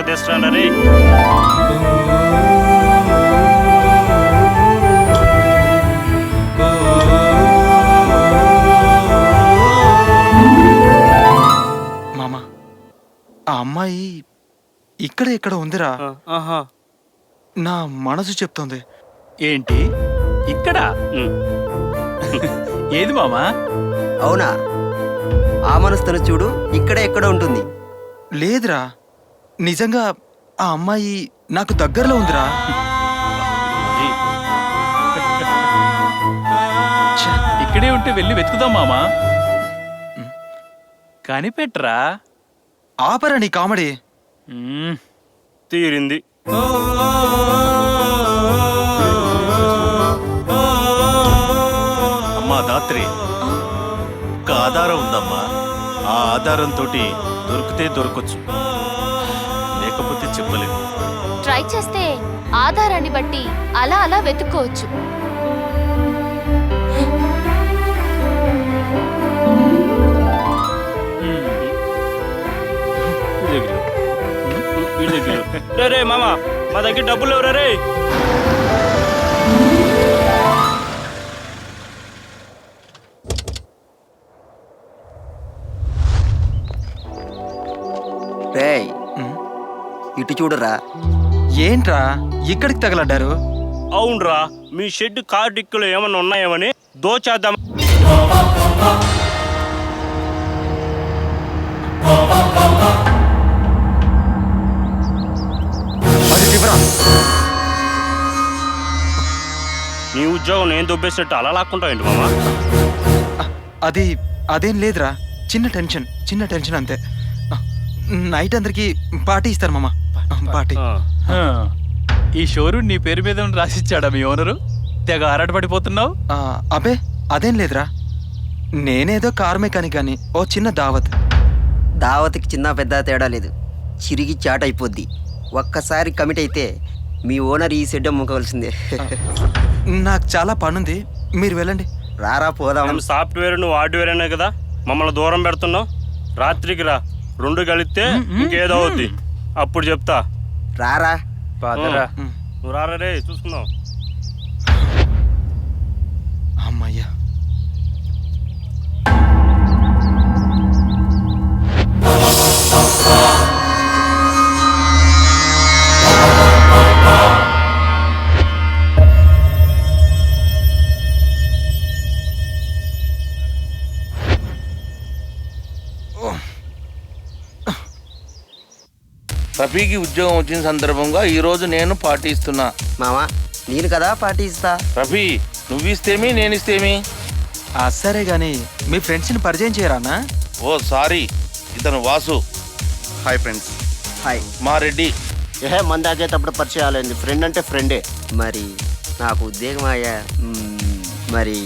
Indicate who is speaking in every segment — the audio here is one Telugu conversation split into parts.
Speaker 1: తొందరగా తెస్తాను రే.
Speaker 2: మామ, ఆ అమ్మాయి ఇక్కడ ఇక్కడ ఉందిరా.
Speaker 1: ఆహా.
Speaker 2: నా మనసు చెప్తోంది.
Speaker 3: ఏంటి ఇక్కడ? ఏది మామా?
Speaker 4: అవునా? ఆ మనసుతో చూడు, ఇక్కడ ఎక్కడ ఉంటుంది.
Speaker 2: లేదురా, నిజంగా ఆ అమ్మాయి నాకు దగ్గరలో ఉందిరా.
Speaker 3: ఇక్కడే ఉంటే వెళ్ళి వెతుకుదాం మామా. కనిపెట్టరా.
Speaker 2: ఆపరా నీ కామెడీ.
Speaker 1: తీరింది.
Speaker 5: అమ్మా దాత్రి, ఒక ఆధారం ఉందమ్మా. ఆ ఆధారంతో దొరికితే దొరకొచ్చు, లేకపోతే చెప్పలేము.
Speaker 6: ట్రై చేస్తే ఆధారాన్ని బట్టి అలా అలా వెతుక్కోవచ్చు.
Speaker 1: రే రే మామ, మా దగ్గర డబ్బులు ఎవరా రే?
Speaker 4: రేయ్, ఇటు చూడరా.
Speaker 2: ఏంట్రా ఇక్కడికి తగలడ్డారు?
Speaker 1: అవునరా, మీ షెడ్ కార్ డిక్కులో ఏమన్నా ఉన్నాయేమని దోచేద్దాం. నీ ఉద్యోగం నేను దొబ్బేసినట్టు అలా లాక్కుంటావు మామ?
Speaker 2: అదేం లేదురా, చిన్న టెన్షన్ అంతే. నైట్ అందరికి పార్టీ ఇస్తారు మామ. పార్టీ.
Speaker 3: ఈ షోరూమ్ నీ పేరు మీద రాసిచ్చాడా మీ ఓనరు? తెగ ఆరాటపడిపోతున్నావు.
Speaker 2: అబే అదేం లేదురా, నేనేదో కార్ మెకానిక్ అని ఓ చిన్న
Speaker 4: దావత్కి చిన్న పెద్ద తేడా లేదు, చిరిగి చాట్ అయిపోద్ది. ఒక్కసారి కమిట్ అయితే మీ ఓనర్ ఈ షెడ్ అమ్ముకోవాల్సిందే.
Speaker 2: నాకు చాలా పనుంది, మీరు వెళ్ళండి.
Speaker 4: రారా పోదాం.
Speaker 1: మేము సాఫ్ట్వేర్, నువ్వు హార్డ్వేర్ అనే కదా మమ్మల్ని దూరం పెడుతున్నావు. రాత్రికి రా, రెండు కలిస్తే ఇంకేదో అవుద్ది, అప్పుడు చెప్తా.
Speaker 4: రారా.
Speaker 1: నువ్వు రారా రే, చూసుకుందాం.
Speaker 2: అమ్మయ్యా.
Speaker 7: రఫీకి ఉద్యోగం వచ్చిన సందర్భంగా ఈరోజు నేను పార్టీ ఇస్తున్నా.
Speaker 4: మామా, నేను కదా పార్టీ ఇస్తా.
Speaker 7: రఫీ, నువ్విస్తేమి నేనిస్తేమి?
Speaker 2: సరే గాని మీ ఫ్రెండ్స్ని పరిచయం చేయరానా?
Speaker 7: ఓ సారీ, ఇతను వాసు.
Speaker 8: Hi friends.
Speaker 4: హాయ్.
Speaker 7: మా రెడ్డి.
Speaker 8: మంది ఆగేటప్పుడు పరిచయాలండి, ఫ్రెండ్ అంటే ఫ్రెండే.
Speaker 4: మరి నాకు ఉద్యోగం అయ్యా, మరి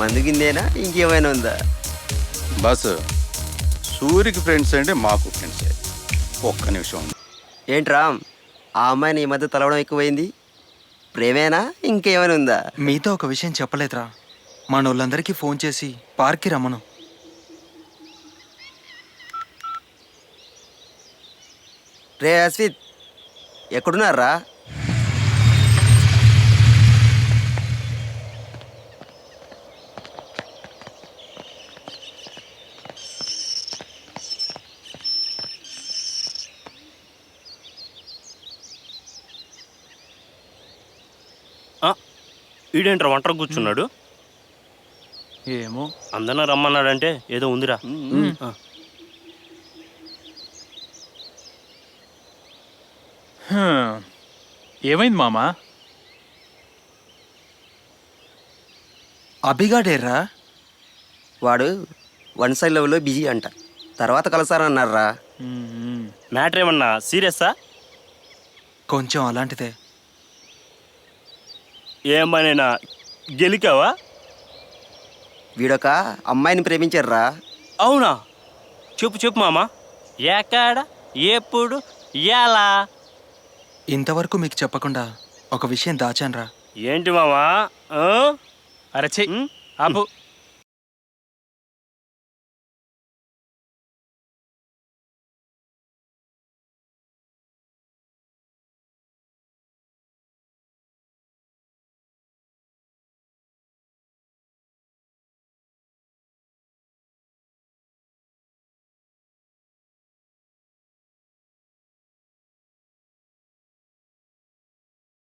Speaker 4: మందుగిందేనా ఇంకేమైనా ఉందా?
Speaker 8: బస్ సూరికి ఫ్రెండ్స్ అంటే మాకు ఫ్రెండ్సే. ఒక్క నిమిషం.
Speaker 4: ఏంట్రా, ఆ అమ్మాయిని ఈ మధ్య తలవడం ఎక్కువైంది, ప్రేమేనా ఇంకేమైనా ఉందా?
Speaker 2: మీతో ఒక విషయం చెప్పలేదురా, మన వాళ్ళందరికీ ఫోన్ చేసి పార్క్కి రమ్మను.
Speaker 4: రే అశ్విత్, ఎక్కడున్నారా?
Speaker 1: ఈడేంట్రా ఒంటరి కూర్చున్నాడు?
Speaker 3: ఏమో,
Speaker 1: అందరినీ రమ్మన్నాడంటే ఏదో ఉందిరా.
Speaker 3: ఏమైంది మామా?
Speaker 2: అభిగాడేర్రా?
Speaker 4: వాడు వన్ సైడ్ లెవెల్లో బిజీ అంట, తర్వాత కలుస్తారన్నారా.
Speaker 1: మ్యాటర్ ఏమన్నా సీరియస్సా?
Speaker 2: కొంచెం అలాంటిదే.
Speaker 1: ఏమైనా గెలికావా?
Speaker 4: వీడొక అమ్మాయిని ప్రేమించారా.
Speaker 1: అవునా? చెప్పు మామా, ఎక్కడ, ఎప్పుడు, ఎలా?
Speaker 2: ఇంతవరకు మీకు చెప్పకుండా ఒక విషయం దాచాన్రా.
Speaker 1: ఏంటి మామా?
Speaker 3: అరే చెయ్యి ఆపు.